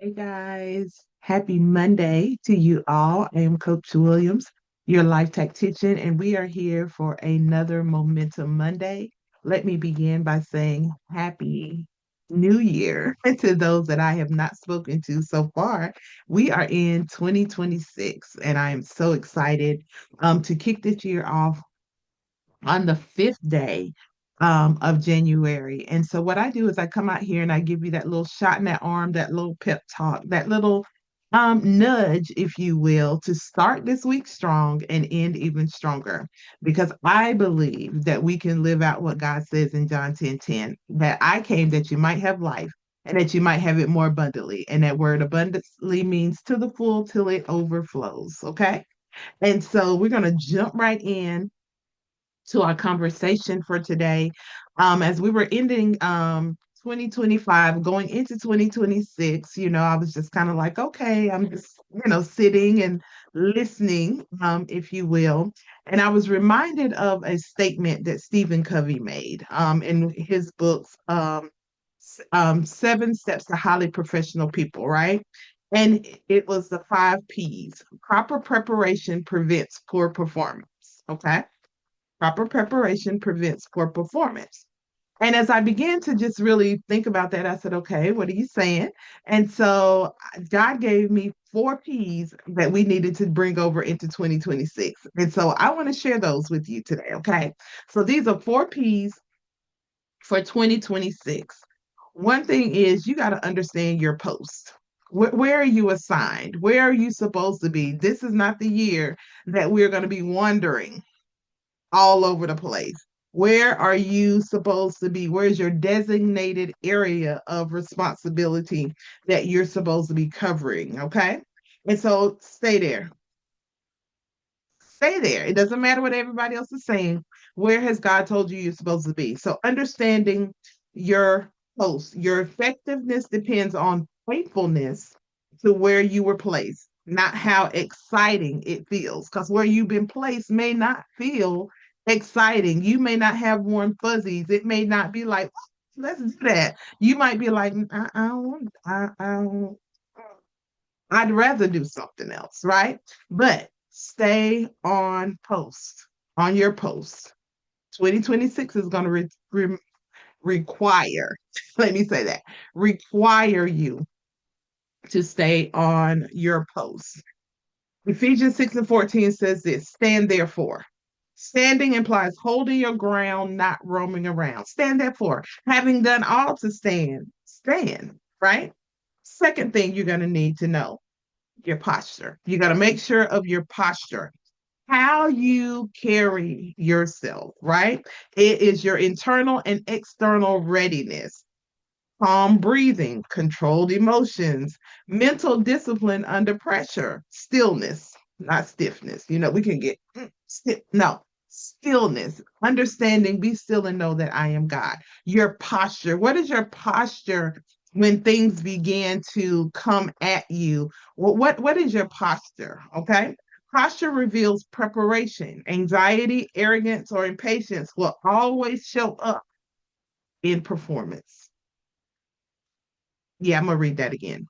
Hey guys, happy Monday to you all. I am Coach Williams, your life tactician, and we are here for another Momentum Monday. Let me begin by saying Happy New Year to those that I have not spoken to so far. We are in 2026, and I am so excited to kick this year off on the fifth day of January. And so what I do is I come out here and I give you that little shot in that arm, that little pep talk, that little nudge, if you will, to start this week strong and end even stronger. Because I believe that we can live out what God says in John 10:10, that I came that you might have life and that you might have it more abundantly. And that word abundantly means to the full till it overflows. Okay. And so we're going to jump right in to our conversation for today. As we were ending 2025, going into 2026, I was just kind of like, okay, I'm just, sitting and listening, if you will. And I was reminded of a statement that Stephen Covey made in his books, Seven Steps to Highly Professional People, right? And it was the five P's. Proper preparation prevents poor performance. Okay. Proper preparation prevents poor performance. And as I began to just really think about that, I said, okay, what are you saying? And so God gave me four P's that we needed to bring over into 2026. And so I want to share those with you today. Okay. So these are four P's for 2026. One thing is you got to understand your post. Where are you assigned? Where are you supposed to be? This is not the year that we're going to be wandering all over the place. Where are you supposed to be? Where's your designated area of responsibility that you're supposed to be covering? Okay. And so stay there. Stay there. It doesn't matter what everybody else is saying. Where has God told you you're supposed to be? So understanding your post, your effectiveness depends on faithfulness to where you were placed, not how exciting it feels. Because where you've been placed may not feel exciting. You may not have warm fuzzies. It may not be like, let's do that. You might be like, I don't want, I don't, I'd rather do something else, right? But stay on post, on your post. 2026 is going to require, let me say that, require you to stay on your post. Ephesians 6 and 14 says this: stand therefore. Standing implies holding your ground, not roaming around. Stand therefore. Having done all to stand, stand, right? Second thing you're going to need to know, your posture. You got to make sure of your posture, how you carry yourself, right? It is your internal and external readiness, calm breathing, controlled emotions, mental discipline under pressure, stillness, not stiffness. We can get stiff. No, stillness, understanding, be still and know that I am God. Your posture. What is your posture when things begin to come at you? What is your posture? Okay. Posture reveals preparation. Anxiety, arrogance, or impatience will always show up in performance. Yeah, I'm going to read that again.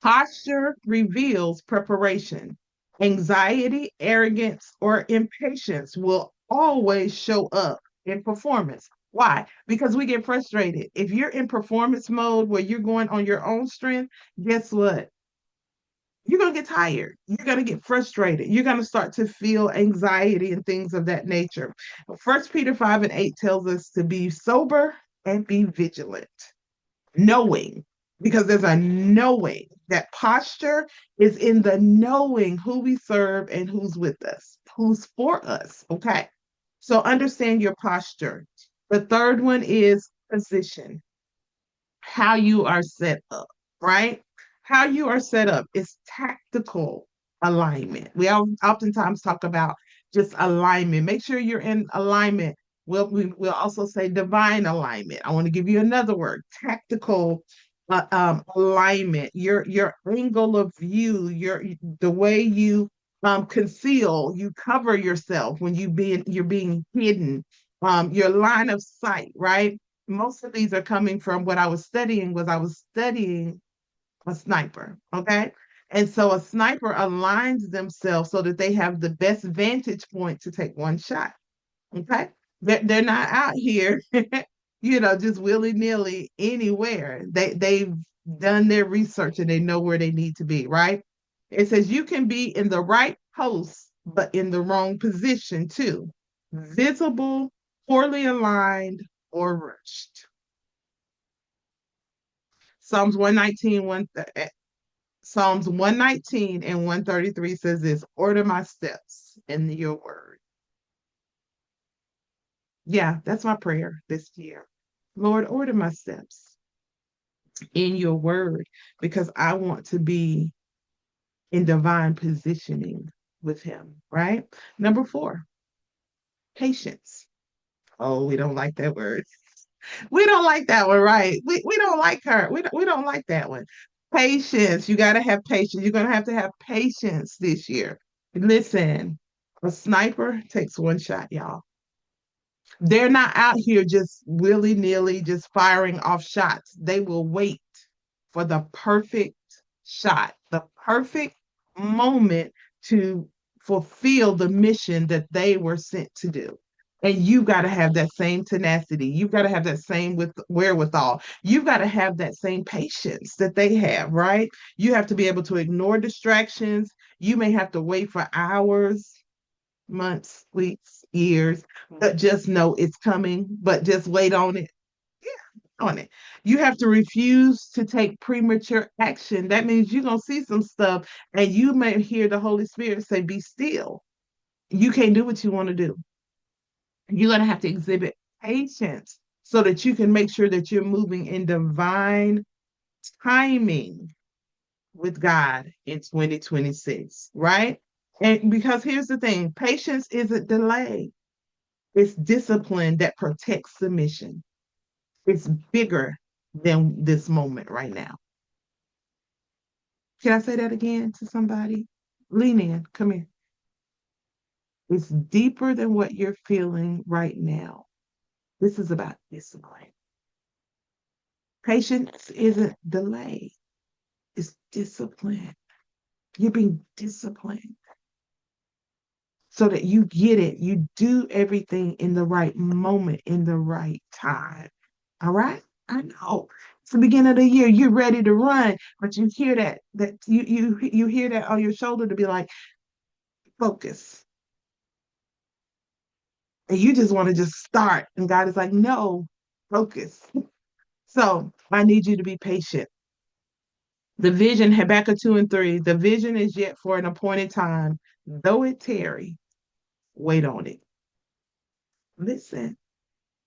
Posture reveals preparation. Anxiety, arrogance, or impatience will always show up in performance. Why? Because we get frustrated. If you're in performance mode where you're going on your own strength, guess what? You're going to get tired. You're going to get frustrated. You're going to start to feel anxiety and things of that nature. First Peter 5 and 8 tells us to be sober and be vigilant, knowing, because there's a knowing. That posture is in the knowing who we serve and who's with us, who's for us. Okay. So understand your posture. The third one is position, how you are set up, right? How you are set up is tactical alignment. We oftentimes talk about just alignment. Make sure you're in alignment. We'll also say divine alignment. I want to give you another word: tactical alignment. Your angle of view, the way you conceal, you cover yourself when you're being hidden. Your line of sight, right? Most of these are coming from what I was studying a sniper. Okay. And so a sniper aligns themselves so that they have the best vantage point to take one shot. Okay. They're not out here, just willy-nilly anywhere. They've done their research and they know where they need to be, right? It says you can be in the right post, but in the wrong position too. Visible, poorly aligned, or rushed. Psalms 119, Psalms 119 and 133 says this, order my steps in your word. Yeah, that's my prayer this year. Lord, order my steps in your word because I want to be in divine positioning with him, right? Number 4, patience. Oh, we don't like that word. We don't like that one, right? We don't like her. We don't like that one. Patience. You got to have patience. You're going to have patience this year. Listen, a sniper takes one shot, y'all. They're not out here just willy nilly, just firing off shots. They will wait for the perfect shot, the perfect moment to fulfill the mission that they were sent to do. And you've got to have that same tenacity. You've got to have that same with wherewithal. You've got to have that same patience that they have, right? You have to be able to ignore distractions. You may have to wait for hours, months, weeks, years, but just know it's coming, but just wait on it. Yeah, on it. You have to refuse to take premature action. That means you're going to see some stuff and you may hear the Holy Spirit say, be still. You can't do what you want to do. You're going to have to exhibit patience so that you can make sure that you're moving in divine timing with God in 2026, right? And because here's the thing, patience isn't delay. It's discipline that protects the mission. It's bigger than this moment right now. Can I say that again to somebody? Lean in, come here. It's deeper than what you're feeling right now. This is about discipline. Patience isn't delay, it's discipline. You're being disciplined so that you get it. You do everything in the right moment, in the right time. All right? I know. It's the beginning of the year. You're ready to run, but you hear that you hear that on your shoulder to be like, focus. And you just want to just start. And God is like, no, focus. So I need you to be patient. The vision, Habakkuk 2 and 3, the vision is yet for an appointed time. Though it tarry, wait on it. Listen,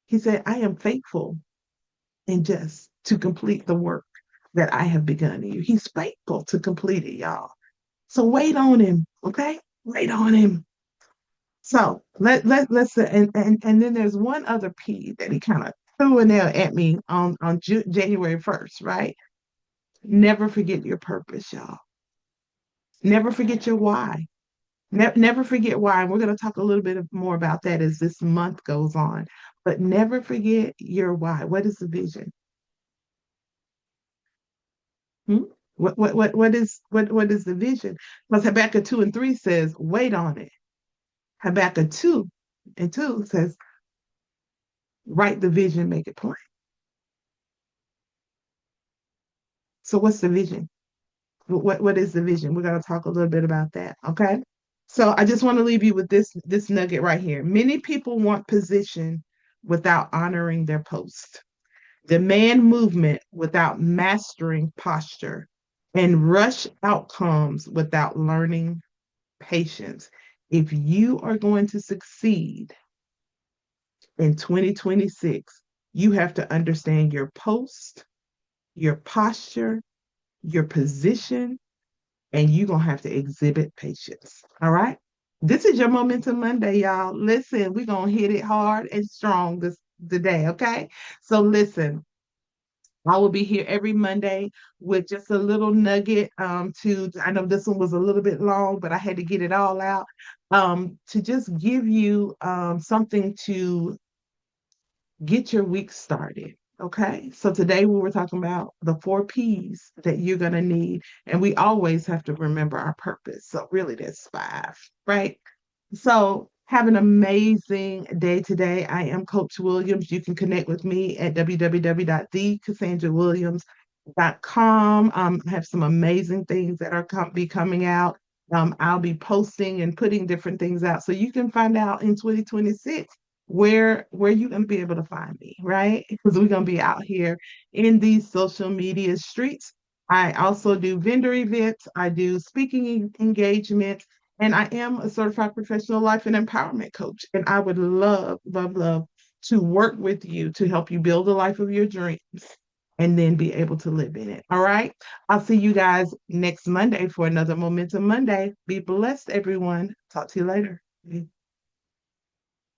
he said, I am faithful and just to complete the work that I have begun in you. He's faithful to complete it, y'all. So wait on him, okay? Wait on him. So let's and then there's one other P that he kind of threw in there at me on January 1st, right? Never forget your purpose, y'all. Never forget your why. Never forget why. And we're going to talk a little bit more about that as this month goes on. But never forget your why. What is the vision? Hmm? What is the vision? Because Habakkuk 2 and 3 says, wait on it. Habakkuk 2 and 2 says, write the vision, make it plain. So what's the vision? What is the vision? We're going to talk a little bit about that. Okay. So I just want to leave you with this nugget right here. Many people want position without honoring their post. Demand movement without mastering posture, and rush outcomes without learning patience. If you are going to succeed in 2026, you have to understand your post, your posture, your position, and you're going to have to exhibit patience. All right? This is your Momentum Monday, y'all. Listen, we're going to hit it hard and strong this today, okay? So listen, I will be here every Monday with just a little nugget I know this one was a little bit long, but I had to get it all out to just give you something to get your week started. Okay, so today we were talking about the four P's that you're going to need, and we always have to remember our purpose. So, really, there's five, right? So, have an amazing day today. I am Coach Williams. You can connect with me at www.thecassandrawilliams.com. I have some amazing things that are be coming out. I'll be posting and putting different things out so you can find out in 2026 where you gonna be able to find me, right? Because we're gonna be out here in these social media streets. I also do vendor events, I do speaking engagements, and I am a certified professional life and empowerment coach. And I would love, love, love to work with you to help you build a life of your dreams and then be able to live in it. All right. I'll see you guys next Monday for another Momentum Monday. Be blessed, everyone. Talk to you later.